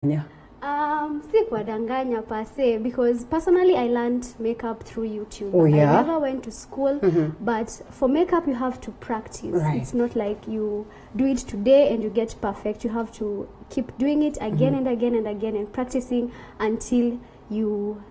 Yeah. Si kuwadanganya per se, because personally I learned makeup through YouTube. Oh, yeah? I never went to school, but for makeup you have to practice. Right. It's not like you do it today and you get perfect. You have to keep doing it again and again and again and practicing until you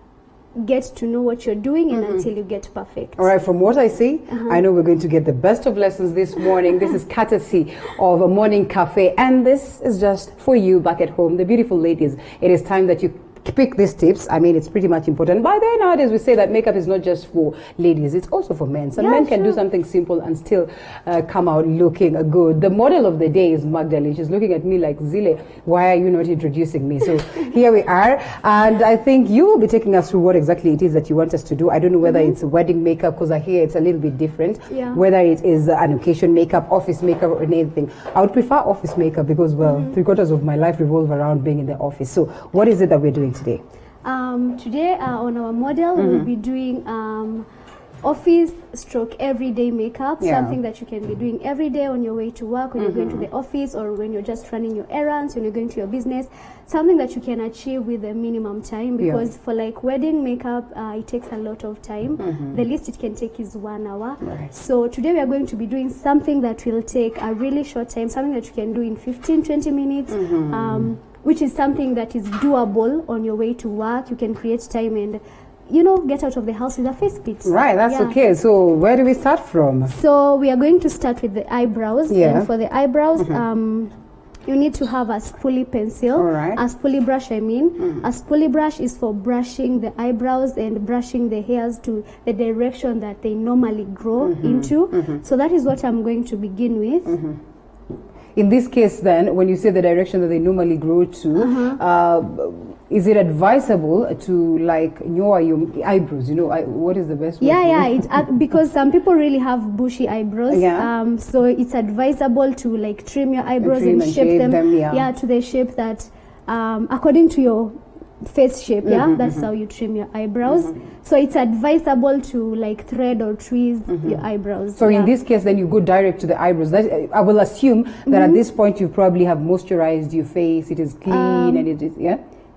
get to know what you're doing and until you get perfect. All right, from what I see, I know we're going to get the best of lessons this morning. This is courtesy of a morning cafe, and this is just for you back at home, the beautiful ladies. It is time that you pick these tips. I mean, it's pretty much important. By then, nowadays, we say that makeup is not just for ladies, it's also for men. Some men can do something simple and still come out looking good. The model of the day is Magdalene. She's looking at me like, Zile, why are you not introducing me? So here we are. And I think you will be taking us through what exactly it is that you want us to do. I don't know whether it's wedding makeup, because I hear it's a little bit different. Yeah. Whether it is an occasion makeup, office makeup, or anything. I would prefer office makeup because, well, 3/4 of my life revolve around being in the office. So what is it that we're doing today? Today on our model we'll be doing office stroke everyday makeup, something that you can be doing every day on your way to work, when you're going to the office, or when you're just running your errands, when you're going to your business, something that you can achieve with a minimum time, because for like wedding makeup it takes a lot of time. The least it can take is 1 hour. So today we are going to be doing something that will take a really short time, something that you can do in 15-20 minutes, which is something that is doable on your way to work. You can create time and, you know, get out of the house with a face pit. Right, that's okay. So where do we start from? So we are going to start with the eyebrows. And for the eyebrows, you need to have a spoolie pencil. A spoolie brush, I mean. A spoolie brush is for brushing the eyebrows and brushing the hairs to the direction that they normally grow into. So that is what I'm going to begin with. In this case, then, when you say the direction that they normally grow to, is it advisable to like your eyebrows? You know, what is the best way? It's because some people really have bushy eyebrows. So it's advisable to like trim your eyebrows and shape them to the shape that according to your face shape. That's how you trim your eyebrows. So it's advisable to like thread or tweeze your eyebrows. So in this case, then you go direct to the eyebrows. I will assume that at this point you probably have moisturized your face. It is clean and it is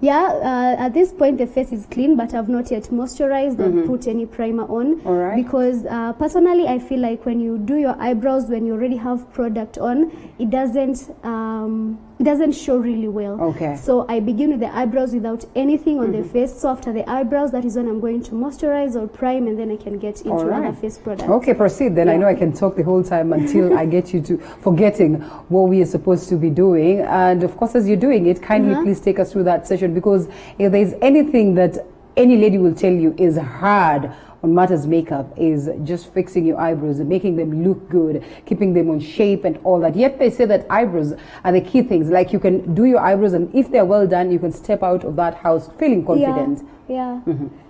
at this point the face is clean, but I've not yet moisturized or put any primer on. Because personally I feel like when you do your eyebrows, when you already have product on, it doesn't show really well. So I begin with the eyebrows without anything on the face. So after the eyebrows, that is when I'm going to moisturize or prime, and then I can get into other face products. Okay, proceed then. I know I can talk the whole time until I get you to forgetting what we are supposed to be doing. And of course, as you're doing it, kindly please take us through that session, because if there's anything that any lady will tell you is hard on matters makeup, is just fixing your eyebrows and making them look good, keeping them on shape and all that. Yet they say that eyebrows are the key things. Like, you can do your eyebrows, and if they're well done, you can step out of that house feeling confident.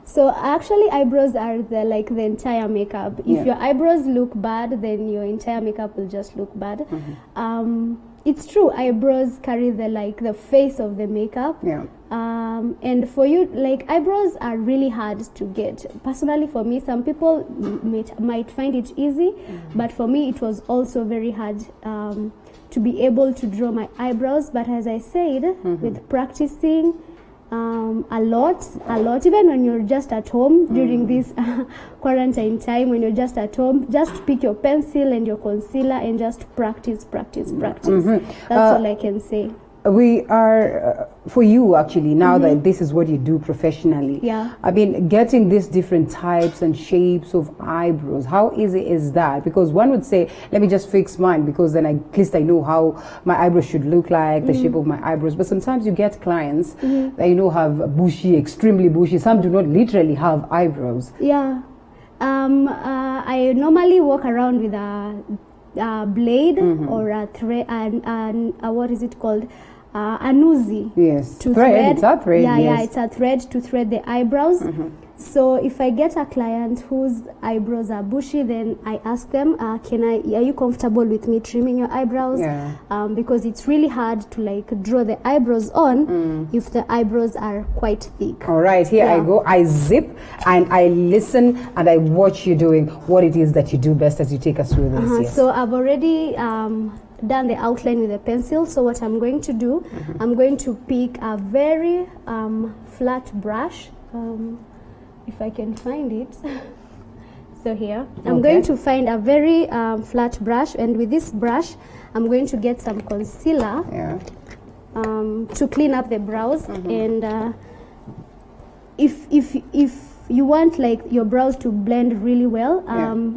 So actually eyebrows are the entire makeup. If your eyebrows look bad, then your entire makeup will just look bad. It's true, eyebrows carry the face of the makeup. And for you, like, eyebrows are really hard to get. Personally, for me, some people might find it easy, but for me it was also very hard to be able to draw my eyebrows. But as I said, with practicing a lot, even when you're just at home during this quarantine time, when you're just at home, just pick your pencil and your concealer and just practice. That's all I can say. We are, for you actually, now that this is what you do professionally, I mean, getting these different types and shapes of eyebrows, how easy is that? Because one would say, let me just fix mine, because then at least I know how my eyebrows should look like, the shape of my eyebrows. But sometimes you get clients that, you know, have bushy, extremely bushy. Some do not literally have eyebrows. I normally walk around with a blade or a thread, and what is it called? A Uzi. To thread. It's a thread. It's a thread to thread the eyebrows. So if I get a client whose eyebrows are bushy, then I ask them, are you comfortable with me trimming your eyebrows? Because it's really hard to like draw the eyebrows on if the eyebrows are quite thick. All right, here I go. I zip and I listen and I watch you doing what it is that you do best as you take us through this. So I've already done the outline with a pencil. So what I'm going to do, I'm going to pick a very flat brush, if I can find it. So here, I'm going to find a very flat brush, and with this brush, I'm going to get some concealer to clean up the brows. And if you want like your brows to blend really well,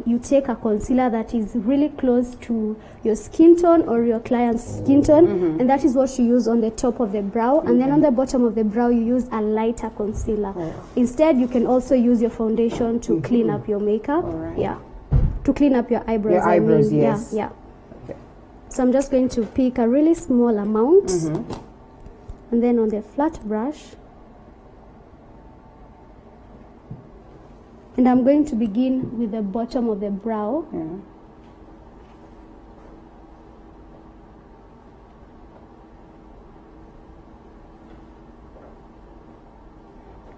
you take a concealer that is really close to your skin tone or your client's skin tone, and that is what you use on the top of the brow, and then on the bottom of the brow you use a lighter concealer. Instead, you can also use your foundation to clean up your makeup. To clean up your eyebrows. Your eyebrows, yes. So I'm just going to pick a really small amount, and then on the flat brush, and I'm going to begin with the bottom of the brow.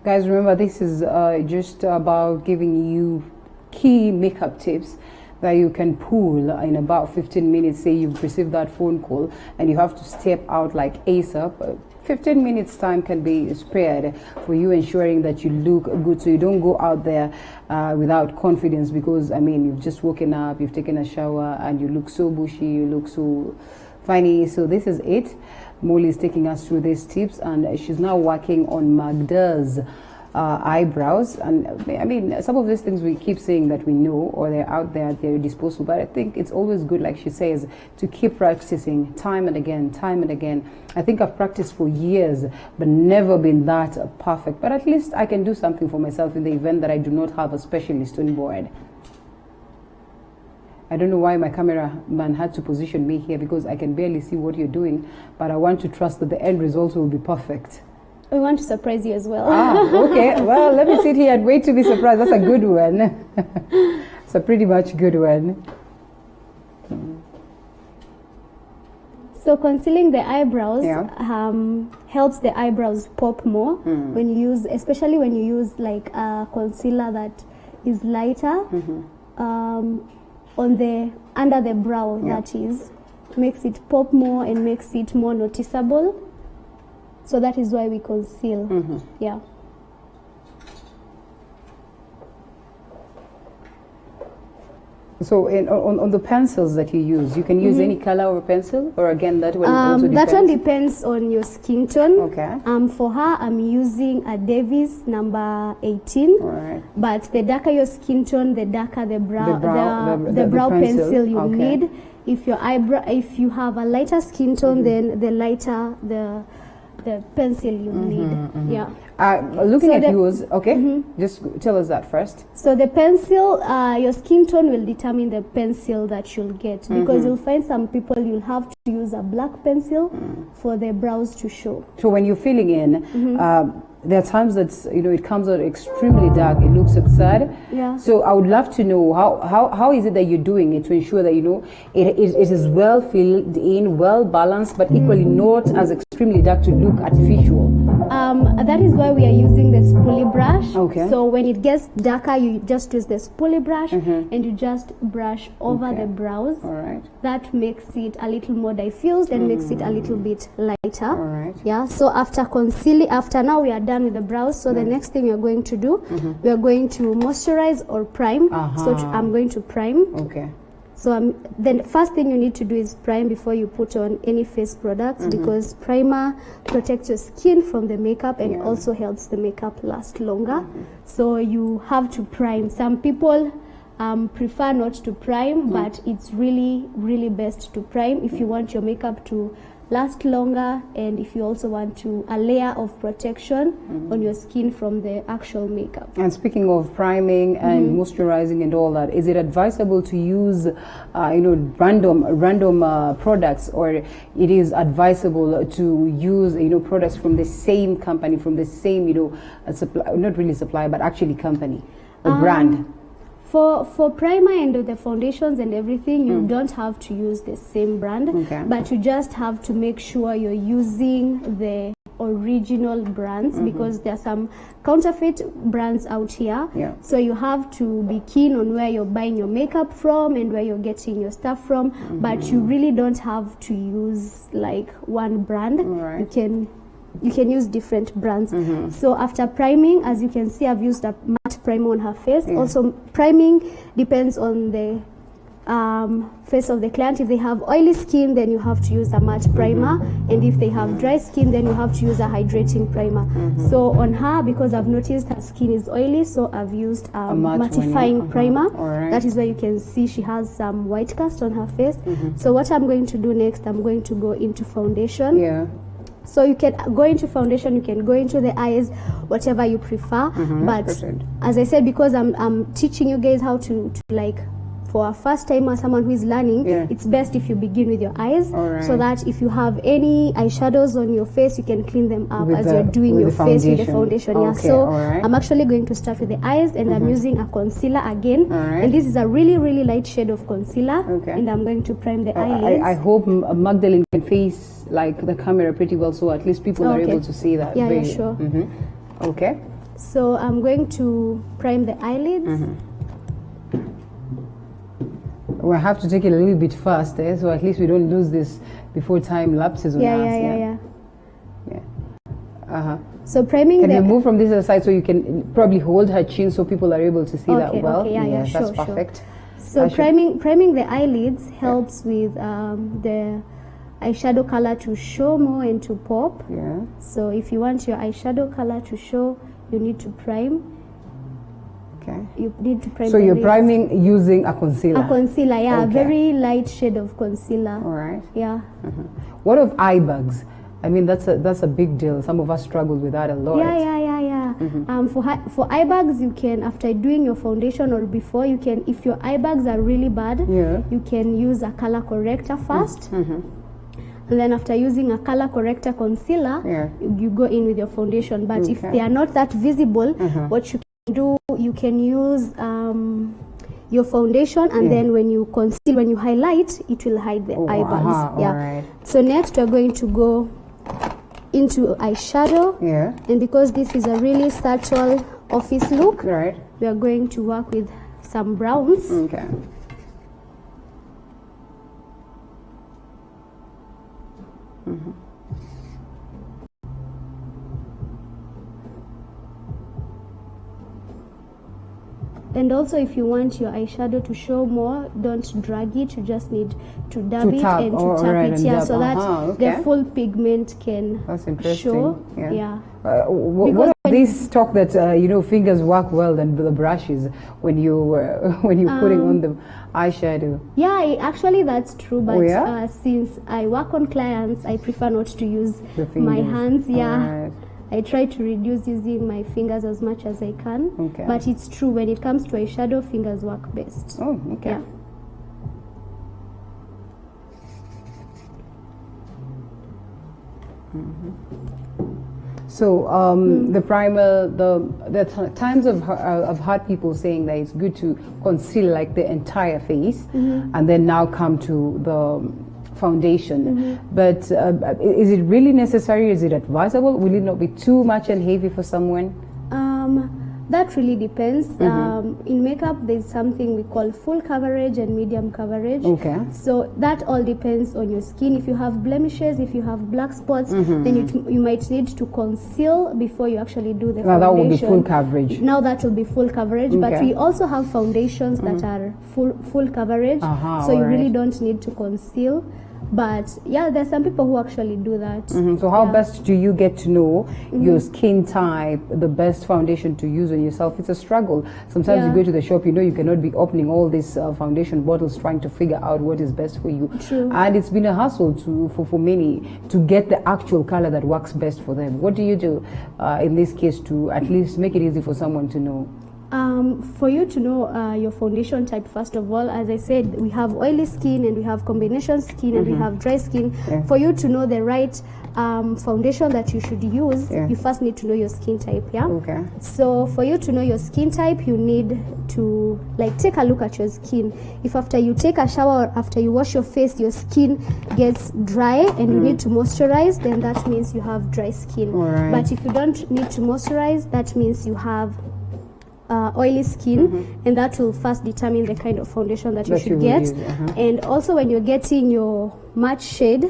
Guys, remember, this is just about giving you key makeup tips that you can pull in about 15 minutes. Say you've received that phone call and you have to step out like ASAP. 15 minutes time can be spared for you, ensuring that you look good, so you don't go out there without confidence, because I mean, you've just woken up, you've taken a shower, and you look so bushy, you look so funny. So this is it. Molly is taking us through these tips, and she's now working on Magda's eyebrows. And I mean, some of these things we keep saying that we know, or they're out there at their disposal, but I think it's always good, like she says, to keep practicing time and again, time and again. I think I've practiced for years but never been that perfect, but at least I can do something for myself in the event that I do not have a specialist on board. I don't know why my cameraman had to position me here, because I can barely see what you're doing, but I want to trust that the end result will be perfect. We want to surprise you as well. Okay. Well, let me sit here and wait to be surprised. That's a good one. It's a pretty much good one. So concealing the eyebrows helps the eyebrows pop more when you use, especially when you use like a concealer that is lighter on the under the brow. That is, makes it pop more and makes it more noticeable. So that is why we conceal. So on the pencils that you use, you can use any color or pencil, or again that one also depends? That one depends on your skin tone. Okay. For her, I'm using a Davis number 18. Right. But the darker your skin tone, the darker the brow pencil you need. If you have a lighter skin tone, then the lighter the pencil you need. Looking at yours, just tell us that first. So the pencil, your skin tone will determine the pencil that you'll get, because you'll find some people you'll have to use a black pencil for the brows to show. So when you're filling in, there are times that it comes out extremely dark, it looks absurd. So I would love to know how is it that you're doing it to ensure that it is well filled in, well balanced, but equally not as extremely dark to look artificial. That is why we are using the spoolie brush. Okay. So when it gets darker, you just use the spoolie brush and you just brush over the brows. All right. That makes it a little more diffused and makes it a little bit lighter. All right. Yeah. So after concealing, now we are done with the brows. So the next thing we are going to do, we are going to moisturize or prime. So I'm going to prime. Okay. So the first thing you need to do is prime before you put on any face products, because primer protects your skin from the makeup and also helps the makeup last longer. So you have to prime. Some people prefer not to prime, but it's really, really best to prime if you want your makeup to last longer, and if you also want a layer of protection on your skin from the actual makeup. And speaking of priming and moisturizing and all that, is it advisable to use random products, or it is advisable to use products from the same company, from the same not really supplier but actually company or brand? For primer and the foundations and everything, you don't have to use the same brand, but you just have to make sure you're using the original brands because there are some counterfeit brands out here. Yeah. So you have to be keen on where you're buying your makeup from and where you're getting your stuff from. But you really don't have to use like one brand. Right. You can use different brands. So after priming, as you can see, I've used a matte primer on her face. Also, priming depends on the face of the client. If they have oily skin, then you have to use a matte primer, and if they have dry skin, then you have to use a hydrating primer. So on her, because I've noticed her skin is oily, so I've used a mattifying primer. Right. That is where you can see she has some white cast on her face. So what I'm going to do next, I'm going to go into foundation. Yeah. So you can go into foundation, you can go into the eyes, whatever you prefer. But as I said, because I'm teaching you guys how to like, for a first timer, someone who is learning, it's best if you begin with your eyes, so that if you have any eyeshadows on your face, you can clean them up as you're doing your face with the foundation. So I'm actually going to start with the eyes, and I'm using a concealer again. And this is a really, really light shade of concealer. And I'm going to prime the eyelids. I hope Magdalene can face like the camera pretty well, so at least people are able to see that. Yeah, sure. Okay. So I'm going to prime the eyelids. We'll have to take it a little bit fast, so at least we don't lose this before time lapses on us. Yeah. So priming. Can you move from this side so you can probably hold her chin so people are able to see that well? Yes, that's perfect. So priming the eyelids helps with the eyeshadow color to show more and to pop. Yeah. So if you want your eyeshadow color to show, you need to prime. Okay. You need to prime. So you're priming using a concealer. A concealer, a very light shade of concealer. All right. Yeah. What of eye bags? I mean, that's a big deal. Some of us struggle with that a lot. Yeah. For eye bags, you can, after doing your foundation or before, you can, if your eye bags are really bad, you can use a color corrector first. And then after using a color corrector concealer, you go in with your foundation. But if they are not that visible, what you can do, you can use your foundation, and then when you conceal, when you highlight, it will hide the eye bags. So next we're going to go into eyeshadow. And because this is a really subtle office look, we are going to work with some browns. Okay. And also, if you want your eyeshadow to show more, don't drag it. You just need to dab it and to tap it, so that the full pigment can show. What are these talk that fingers work well than the brushes when you putting on the eyeshadow? Yeah, actually that's true. But since I work on clients, I prefer not to use my hands. I try to reduce using my fingers as much as I can. But it's true, when it comes to eyeshadow, fingers work best. Oh, okay. Yeah. So the primer, the times I've heard people saying that it's good to conceal like the entire face, and then now come to the foundation. But is it really necessary? Is it advisable? Will it not be too much and heavy for someone? That really depends. In makeup, there's something we call full coverage and medium coverage. So that all depends on your skin. If you have blemishes, if you have black spots, then you might need to conceal before you actually do the foundation. That will be full coverage. Now that will be full coverage. But we also have foundations that are full coverage. So you really don't need to conceal. But yeah, there's some people who actually do that. So how best do you get to know your skin type, the best foundation to use on yourself? It's a struggle. Sometimes you go to the shop, you cannot be opening all these foundation bottles trying to figure out what is best for you. And it's been a hassle for many to get the actual color that works best for them. What do you do in this case to at least make it easy for someone to know? For you to know your foundation type, first of all, as I said, we have oily skin and we have combination skin and we have dry skin. For you to know the right foundation that you should use, Yeah. you first need to know your skin type. Yeah. Okay. So for you to know your skin type, you need to like take a look at your skin. If after you take a shower or after you wash your face, your skin gets dry and you need to moisturize, then that means you have dry skin. Alright. But if you don't need to moisturize, that means you have oily skin, and that will first determine the kind of foundation that you That should you will get. use, And also when you're getting your matte shade,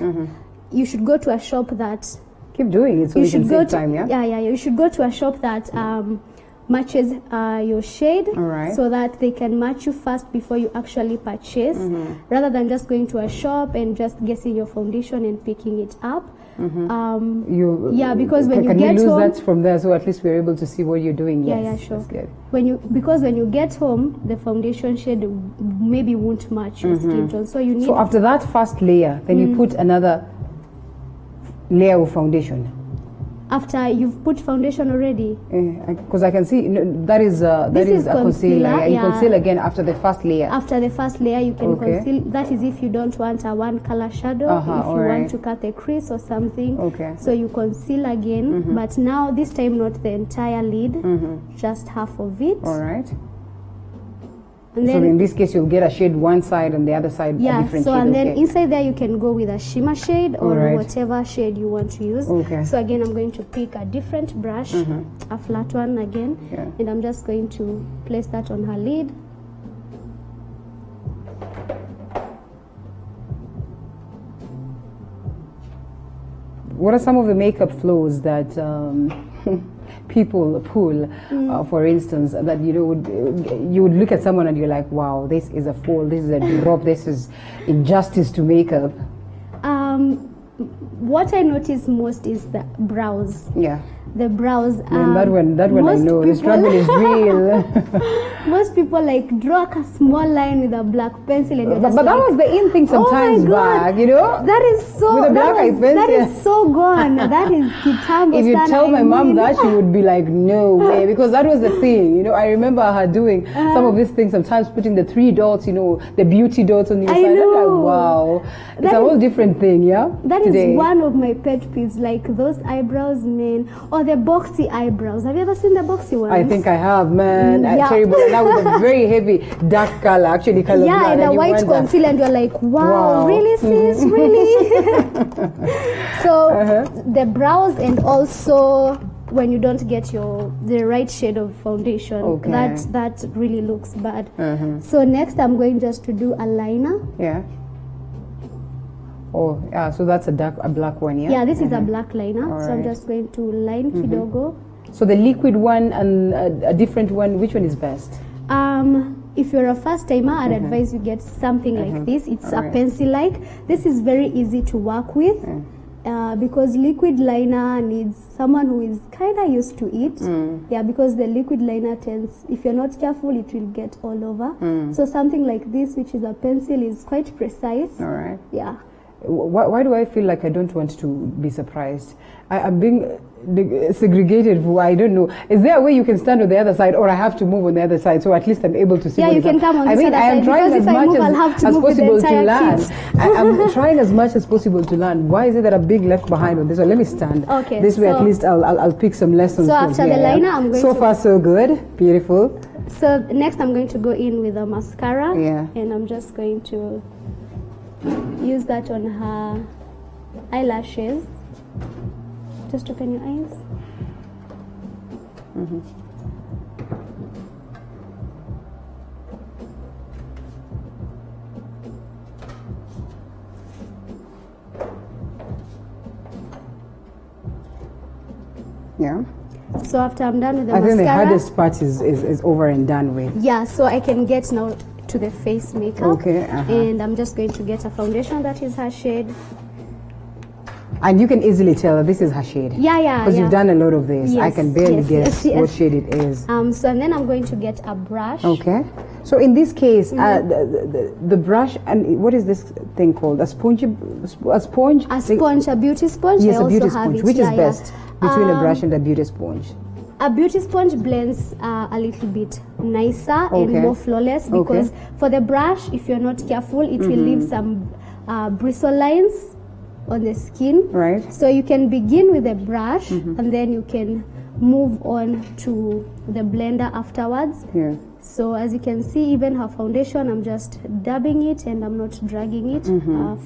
you should go to a shop that Keep doing it so you we can should go save to, time, yeah? you should go to a shop that matches your shade, Alright. so that they can match you first before you actually purchase, rather than just going to a shop and just guessing your foundation and picking it up. Because when you can get we lose home, that from there so at least we're able to see what you're doing? Yeah, Yes, yeah, sure. that's good. when you get home, the foundation shade maybe won't match your skin tone, so you need So after that first layer, then you put another layer of foundation. after you've put foundation already. Because I can see that is This is a concealer. concealer, You yeah. conceal again after the first layer. After the first layer, you can Okay. conceal. That is if you don't want a one color shadow, if you alright. want to cut a crease or something. Okay. So you conceal again, but now this time not the entire lid, just half of it. All right. And So then in this case, you'll get a shade one side and the other side a yeah, different so shade. and then okay. inside there you can go with a shimmer shade or Alright. whatever shade you want to use. Okay. So again, I'm going to pick a different brush, a flat one again, Yeah. and I'm just going to place that on her lid. What are some of the makeup flows that people pull? For instance, that you would look at someone and you're like, wow, this is a fall, this is a drop, this is injustice to makeup. What I notice most is the brows. Yeah. The brows. And that one I most know. The struggle is real. Most people like draw a small line with a black pencil, and you're but just that like, was the in thing sometimes oh my God, back, you know? That is so. With a black eye that pencil. is so gone. That is kitambo. If you sana, tell my I mom mean. that, she would be like, no way, because that was the thing. You know, I remember her doing some of these things, sometimes putting the 3 dots, you know, the beauty dots on your I side. I'm know. like, wow. It's That a whole is- different thing, yeah? That is Today. one of my pet peeves, like those eyebrows, man, or the boxy eyebrows. Have you ever seen the boxy ones? I think I have, man. Yeah. Terrible. And now with a very heavy dark color, actually color Yeah, blood, and a you white wonder- concealer, and you're like, wow, Wow. really, sis, really? So the brows, and also when you don't get the right shade of foundation, Okay. that really looks bad. So next, I'm going just to do a liner. Yeah. Oh, yeah, so that's a black one, yeah? Yeah, this is a black liner. So I'm Alright. just going to line kidogo. So the liquid one and a different one, which one is best? If you're a first timer, I'd advise you get something like this. It's Alright. a pencil-like. This is very easy to work with because liquid liner needs someone who is kind of used to it. Yeah, because the liquid liner tends, if you're not careful, it will get all over. So something like this, which is a pencil, is quite precise. All right. Yeah. Why do I feel like I don't want to be surprised? I'm being segregated for, I don't know. Is there a way you can stand on the other side, or I have to move on the other side so at least I'm able to see? Yeah, what you is can up? come on I this mean, other I am side, trying because as if I much move, I'll have to as move with the possible to entire learn. kit. I'm trying as much as possible to learn. Why is it that I'm being left behind on this one? Let me stand. Okay, This way at so- least I'll pick some lessons. So from after here, the yeah? liner, I'm going So to- far so good. Beautiful. So next, I'm going to go in with a mascara. Yeah. And I'm just going to use that on her eyelashes. Just open your eyes. Yeah. So after I'm done with the I think the mascara, hardest part is over and done with. yeah, so I can get now to the face makeup. Okay, And I'm just going to get a foundation that is her shade. And you can easily tell that this is her shade. Yeah, yeah, Because yeah. you've done a lot of this. I Yes, can barely yes, guess yes, what yes. shade it is. So and then I'm going to get a brush. Okay. So in this case, the brush, and what is this thing called? A sponge? A sponge, a beauty sponge. Yes, I a also beauty have sponge. it. Which Yeah, is yeah. best between a brush and a beauty sponge? A beauty sponge blends a little bit nicer and Okay. more flawless, because for the brush, if you're not careful, it will leave some bristle lines on the skin. Right. So you can begin with a brush and then you can move on to the blender afterwards. Yeah. So as you can see, even her foundation, I'm just dabbing it and I'm not dragging it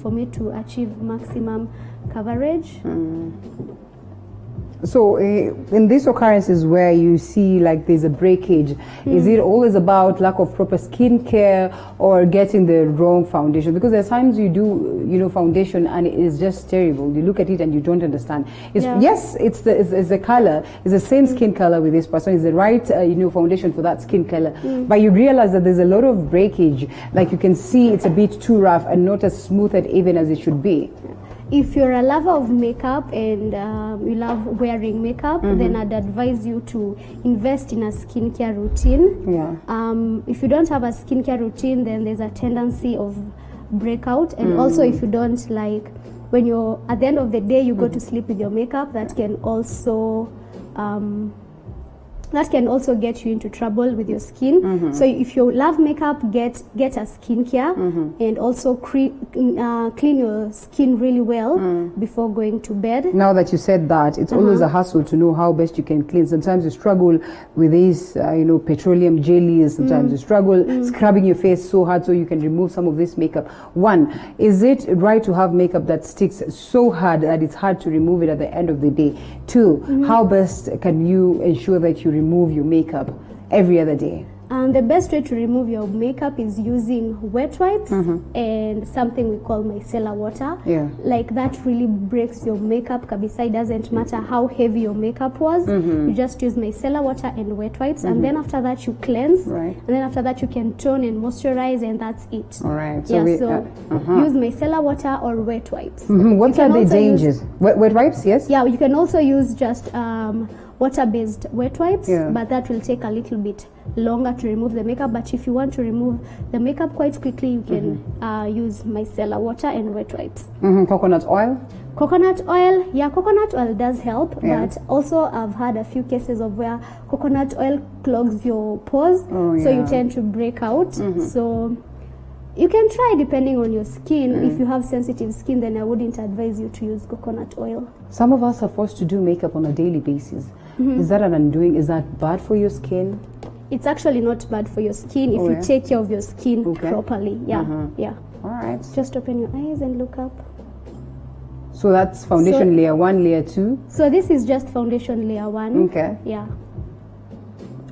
for me to achieve maximum coverage. So in these occurrences where you see like there's a breakage, is it always about lack of proper skin care or getting the wrong foundation? Because there's times you do, foundation and it is just terrible. You look at it and you don't understand. Yes, it's the color. It's the same skin color with this person. It's the right, foundation for that skin color. But you realize that there's a lot of breakage. Like you can see it's a bit too rough and not as smooth and even as it should be. If you're a lover of makeup and you love wearing makeup, then I'd advise you to invest in a skincare routine. Yeah. If you don't have a skincare routine, then there's a tendency of breakout. And also if you don't when you're at the end of the day, you go to sleep with your makeup, that can also get you into trouble with your skin. So if you love makeup, get a skincare and also clean your skin really well before going to bed. Now that you said that, it's always a hassle to know how best you can clean. Sometimes you struggle with these, petroleum jellies. Sometimes you struggle scrubbing your face so hard so you can remove some of this makeup. One, is it right to have makeup that sticks so hard that it's hard to remove it at the end of the day? Two, how best can you ensure that you remove your makeup every other day? The best way to remove your makeup is using wet wipes and something we call micellar water. Yeah. Like that really breaks your makeup kabisa. It doesn't matter how heavy your makeup was. You just use micellar water and wet wipes, and then after that you cleanse. Right. And then after that you can tone and moisturize, and that's it. All right. So use micellar water or wet wipes. What are the dangers? Wet wipes, yes? Yeah, you can also use just water-based wet wipes, Yeah. but that will take a little bit longer to remove the makeup. But if you want to remove the makeup quite quickly, you can use micellar water and wet wipes. Coconut oil? Coconut oil, yeah, coconut oil does help, Yeah. but also I've had a few cases of where coconut oil clogs your pores, Oh, so you yeah. tend to break out. So you can try depending on your skin. If you have sensitive skin, then I wouldn't advise you to use coconut oil. Some of us are forced to do makeup on a daily basis. Is that an undoing? Is that bad for your skin? It's actually not bad for your skin if you take care of your skin properly. Yeah, yeah. All right. Just open your eyes and look up. So that's foundation layer 1, layer 2. So this is just foundation layer 1. Okay. Yeah.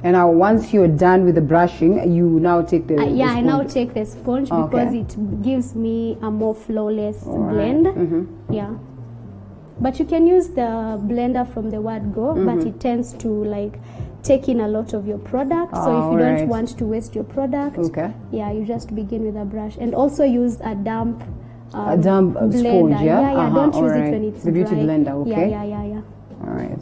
And now once you're done with the brushing, you now take the Yeah, I now sponge. take the sponge Okay. because it gives me a more flawless blend. Yeah. But you can use the blender from the word go, but it tends to take in a lot of your product. So if you don't want to waste your product, you just begin with a brush. And also use a damp blender. Sponge, yeah? Don't use it when it's the beauty dry. blender, okay? Yeah. All right.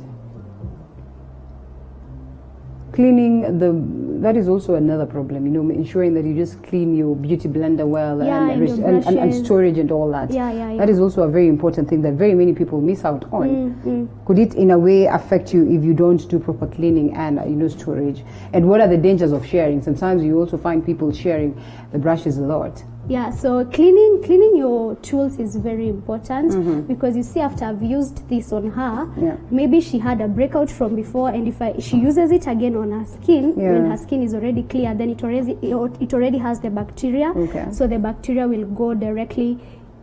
Cleaning that is also another problem, ensuring that you just clean your beauty blender well and storage and all that. Yeah. That is also a very important thing that very many people miss out on. Could it in a way affect you if you don't do proper cleaning and storage? And what are the dangers of sharing? Sometimes you also find people sharing the brushes a lot. Yeah, so cleaning your tools is very important because you see, after I've used this on her, maybe she had a breakout from before, and if she uses it again on her skin, when her skin is already clear, then it already has the bacteria. So the bacteria will go directly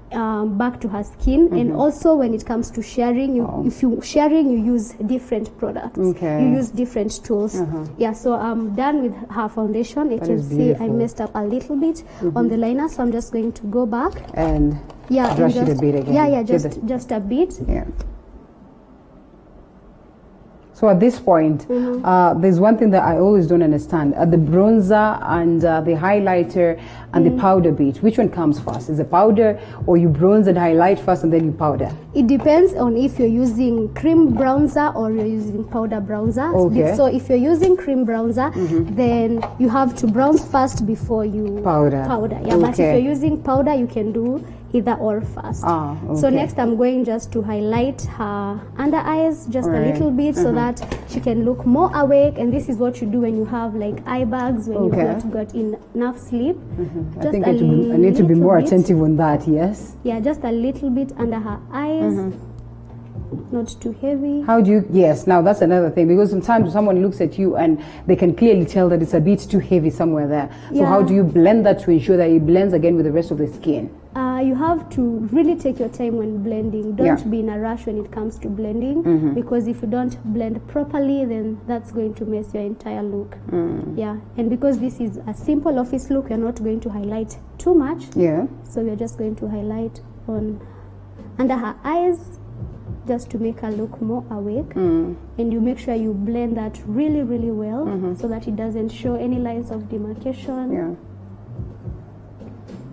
back to her skin. And also when it comes to sharing, if you use different products. You use different tools. Yeah, so I'm done with her foundation. You can see I messed up a little bit on the liner, so I'm just going to go back and brush it a bit again. Just a bit. Yeah. So at this point, there's one thing that I always don't understand. The bronzer and the highlighter and the powder bit, which one comes first? Is it powder, or you bronze and highlight first and then you powder? It depends on if you're using cream bronzer or you're using powder bronzer. Okay. So if you're using cream bronzer, then you have to bronze first before you powder. Yeah, but if you're using powder, you can do either or first. Okay. So next I'm going just to highlight her under eyes just a little bit so that she can look more awake, and this is what you do when you have like eye bags, when you've not got enough sleep. I think I need to be more attentive on that, yes? Yeah, just a little bit under her eyes. Not too heavy. How do you, yes, now that's another thing, because sometimes someone looks at you and they can clearly tell that it's a bit too heavy somewhere there. So how do you blend that to ensure that it blends again with the rest of the skin? You have to really take your time when blending. Don't be in a rush when it comes to blending, because if you don't blend properly, then that's going to mess your entire look. Yeah, and because this is a simple office look, you're not going to highlight too much. Yeah. So we're just going to highlight on under her eyes, just to make her look more awake. And you make sure you blend that really, really well so that it doesn't show any lines of demarcation. Yeah.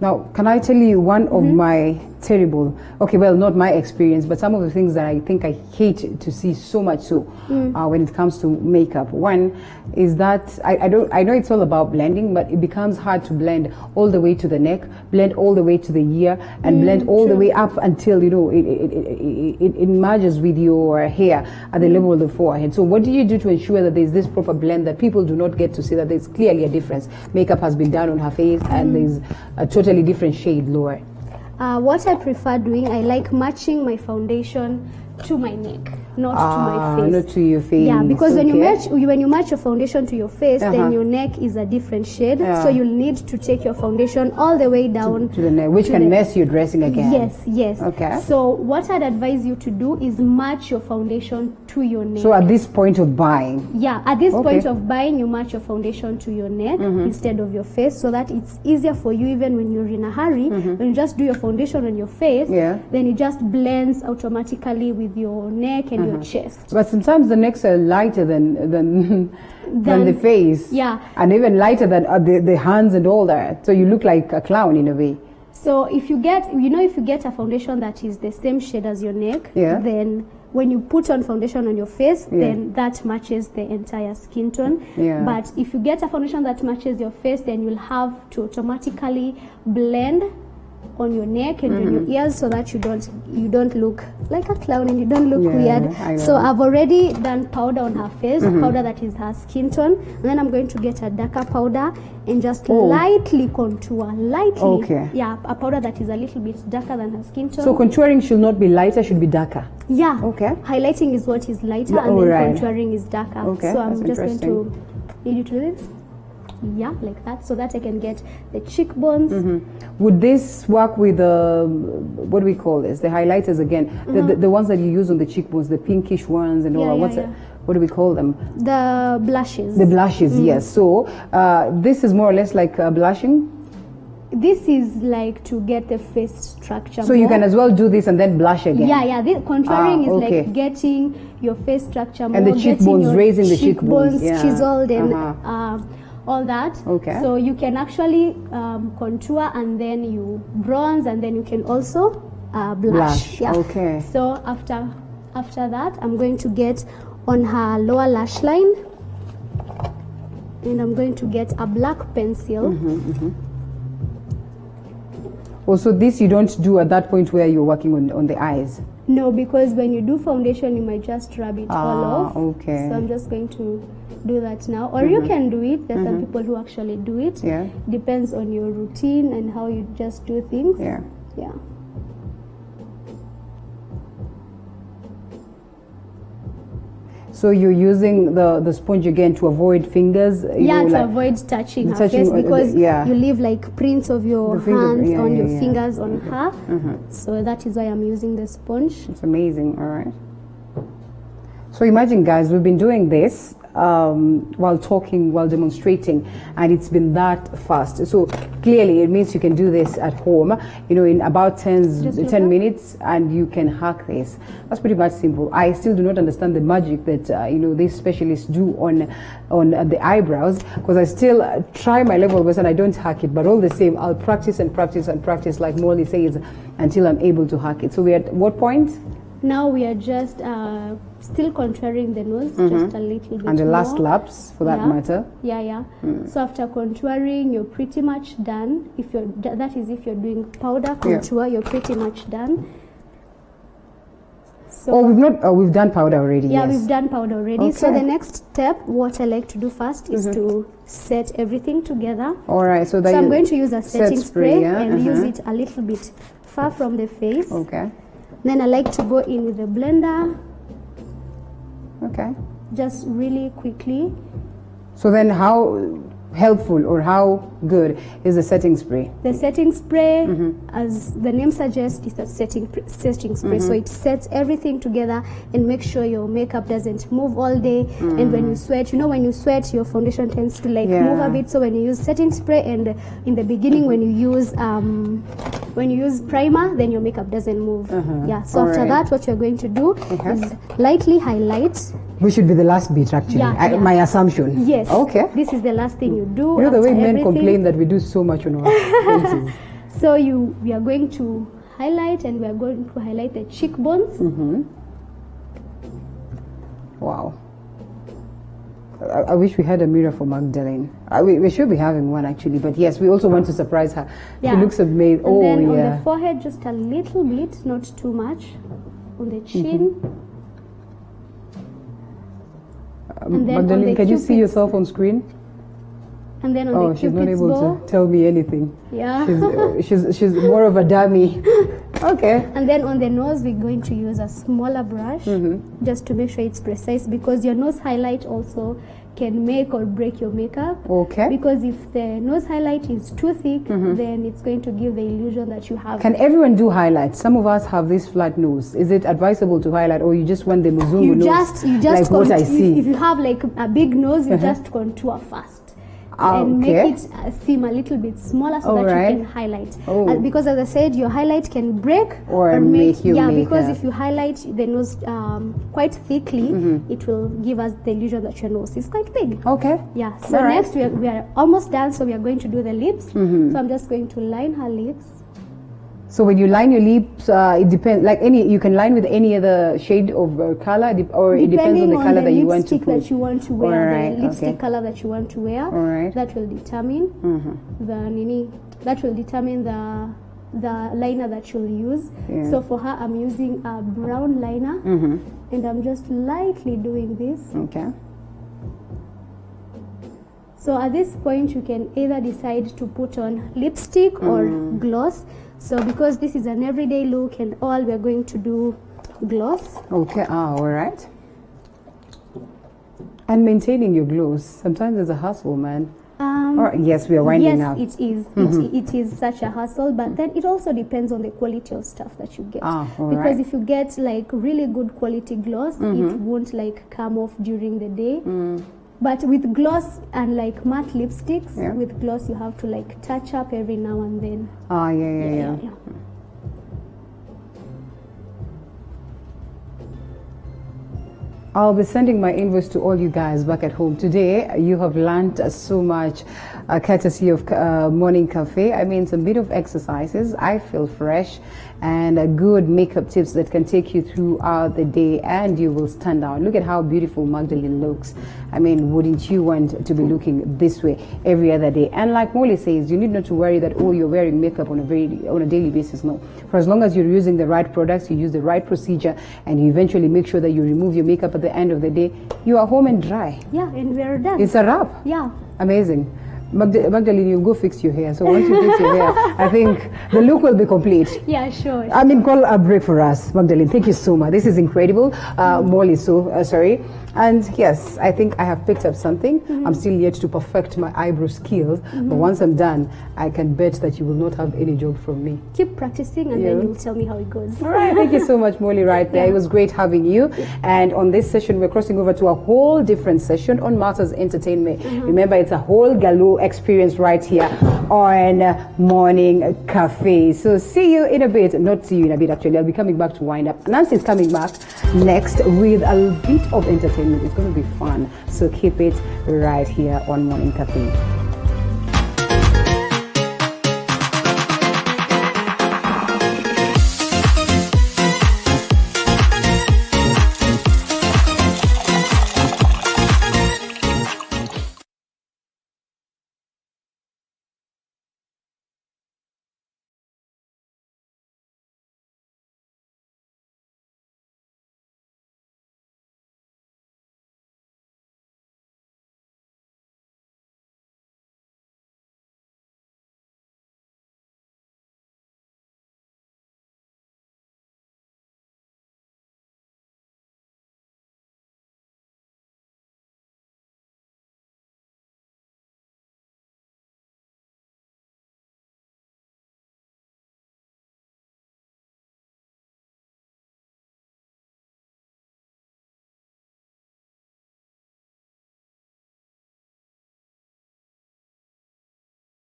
Now, can I tell you one of my terrible, okay, well, not my experience, but some of the things that I think I hate to see so much so when it comes to makeup. One is that I know it's all about blending, but it becomes hard to blend all the way to the neck, blend all the way to the ear, and blend all the way up until, you know, it merges with your hair at the level of the forehead. So what do you do to ensure that there's this proper blend, that people do not get to see that there's clearly a difference? Makeup has been done on her face and there's a totally different shade lower. What I prefer doing, I like matching my foundation to my neck, not to my face. Not to your face. Yeah, because when you match your foundation to your face, then your neck is a different shade. So you'll need to take your foundation all the way down to the neck, which can mess your dressing again. Yes. Okay. So what I'd advise you to do is match your foundation to your neck. So at this point of buying? Yeah, at this point of buying, you match your foundation to your neck instead of your face, so that it's easier for you even when you're in a hurry. When you just do your foundation on your face, then it just blends automatically with your neck and your chest. But sometimes the necks are lighter than the face. Yeah. And even lighter than the hands and all that. So you look like a clown in a way. So if you get a foundation that is the same shade as your neck, then when you put on foundation on your face, then that matches the entire skin tone. But if you get a foundation that matches your face, then you'll have to automatically blend on your neck and on your ears, so that you don't look like a clown and you don't look weird. So I've already done powder on her face, powder that is her skin tone, and then I'm going to get a darker powder and just lightly contour, yeah, a powder that is a little bit darker than her skin tone. So contouring should not be lighter, should be darker. Yeah. Okay. Highlighting is what is lighter, and then contouring is darker. Okay. So I'm just going to need you to do this. Yeah, like that, so that I can get the cheekbones. Would this work with what do we call this? The highlighters again, the ones that you use on the cheekbones, the pinkish ones and all. What do we call them? The blushes. The blushes, yes. So this is more or less like blushing. This is like to get the face structure. So you can as well do this and then blush again. Yeah. The contouring is like getting your face structure more, and the cheekbones, raising the cheekbones, chiseled and all that. Okay. So you can actually contour and then you bronze, and then you can also blush. Yeah. Okay. So after that, I'm going to get on her lower lash line, and I'm going to get a black pencil. Also, this you don't do at that point where you're working on the eyes. No, because when you do foundation, you might just rub it all off. Okay. So I'm just going to do that now. Or you can do it. There's some people who actually do it. Yeah. Depends on your routine and how you just do things. Yeah. Yeah. So you're using the sponge again to avoid fingers? To avoid touching her face, because you leave like prints of your hands on your fingers on her. So that is why I'm using the sponge. It's amazing, all right. So imagine, guys, we've been doing this while talking, while demonstrating, and it's been that fast. So clearly it means you can do this at home, in about 10 minutes, and you can hack this. That's pretty much simple. I still do not understand the magic that these specialists do on the eyebrows, because I still try my level best and I don't hack it, but all the same I'll practice and practice and practice, like Molly says, until I'm able to hack it. So we're at what point? Now we are just still contouring the nose, just a little bit And the last more. laps, for that Yeah. matter. Yeah. So after contouring, you're pretty much done. If you're that is if you're doing powder contour, you're pretty much done. So Oh, we've not. Oh, we've done powder already. yeah, yes. we've done powder already. So Okay. the next step, what I like to do first is to set everything together. All right. So, So I'm going to use a setting spray yeah, and use it a little bit far from the face. Okay. Then I like to go in with the blender, Okay. just really quickly. So then, how helpful or how good is the setting spray? The setting spray, as the name suggests, is a setting spray. So it sets everything together and makes sure your makeup doesn't move all day. And when you sweat, when you sweat, your foundation tends to like move a bit. So when you use setting spray, and in the beginning when you use primer, then your makeup doesn't move. Yeah. So All after right. that, what you're going to do is lightly highlight. We should be the last bit, actually. Yeah. My assumption. Yes. Okay. This is the last thing you do. You know the way after men everything. complain that we do so much on our faces. So we are going to highlight, and we are going to highlight the cheekbones. Wow. I wish we had a mirror for Magdalene. We should be having one, actually. But yes, we also want to surprise her. She looks amazing. And then on yeah. the forehead, just a little bit, not too much. On the chin. And then on Magdalene, the can you see Cupid's- yourself on screen? And then on Oh, the she's not Cupid's able bow. to tell me anything. Yeah. She's more of a dummy. Okay. And then on the nose, we're going to use a smaller brush just to make sure it's precise, because your nose highlight also can make or break your makeup. Okay. Because if the nose highlight is too thick, then it's going to give the illusion that you have. Can everyone do highlights? Some of us have this flat nose. Is it advisable to highlight, or you just want the Muzungu you nose? just like what I see. If you have like a big nose, you just contour first. And Okay. make it seem a little bit smaller so that Alright. you can highlight. Oh. Because as I said, your highlight can break Or make your because makeup. if you highlight the nose quite thickly, it will give us the illusion that your nose is quite big. Okay. Yeah. So Alright. next we are almost done. So we are going to do the lips. So I'm just going to line her lips. So when you line your lips, it depends. Like you can line with any other shade of color, or it depends on the color that you want to lipstick put. that you want to wear, Alright, the lipstick okay. color that you want to wear. Alright. That will determine the liner that you'll use. Yeah. So for her, I'm using a brown liner, and I'm just lightly doing this. Okay. So at this point, you can either decide to put on lipstick or gloss. So because this is an everyday look and all, we're going to do gloss. Okay. All right. And maintaining your glows, sometimes it's a hustle, man. Yes, we are winding yes, up. it is. It is such a hassle, but then it also depends on the quality of stuff that you get. All Because right. if you get like really good quality gloss, it won't like come off during the day. But with gloss and like matte lipsticks, Yeah. with gloss you have to like touch up every now and then. Yeah. I'll be sending my invoice to all you guys back at home. Today, you have learned so much courtesy of Morning Cafe. I mean, some bit of exercises. I feel fresh, and good makeup tips that can take you throughout the day, and you will stand out. Look at how beautiful Magdalene looks. I mean, wouldn't you want to be looking this way every other day? And like Molly says, you need not to worry that, oh, you're wearing makeup on a daily basis. No. For as long as you're using the right products, you use the right procedure, and you eventually make sure that you remove your makeup at the end of the day, you are home and dry. Yeah, and we're done. It's a wrap. Yeah. Amazing. Magdalene, you go fix your hair. So once you fix your hair, I think the look will be complete. Yeah, sure. I mean, call a break for us, Magdalene. Thank you so much. This is incredible. Molly, sorry. And yes, I think I have picked up something. I'm still yet to perfect my eyebrow skills. But once I'm done, I can bet that you will not have any job from me. Keep practicing and then you'll tell me how it goes. All right, thank you so much, Molly, right there. Yeah. It was great having you. And on this session, we're crossing over to a whole different session on Matters Entertainment. Remember, it's a whole galore experience right here on Morning Cafe. So see you in a bit. Not see you in a bit, actually. I'll be coming back to wind up. Nancy's coming back next with a bit of entertainment. It's going to be fun. So keep it right here on Morning Cafe.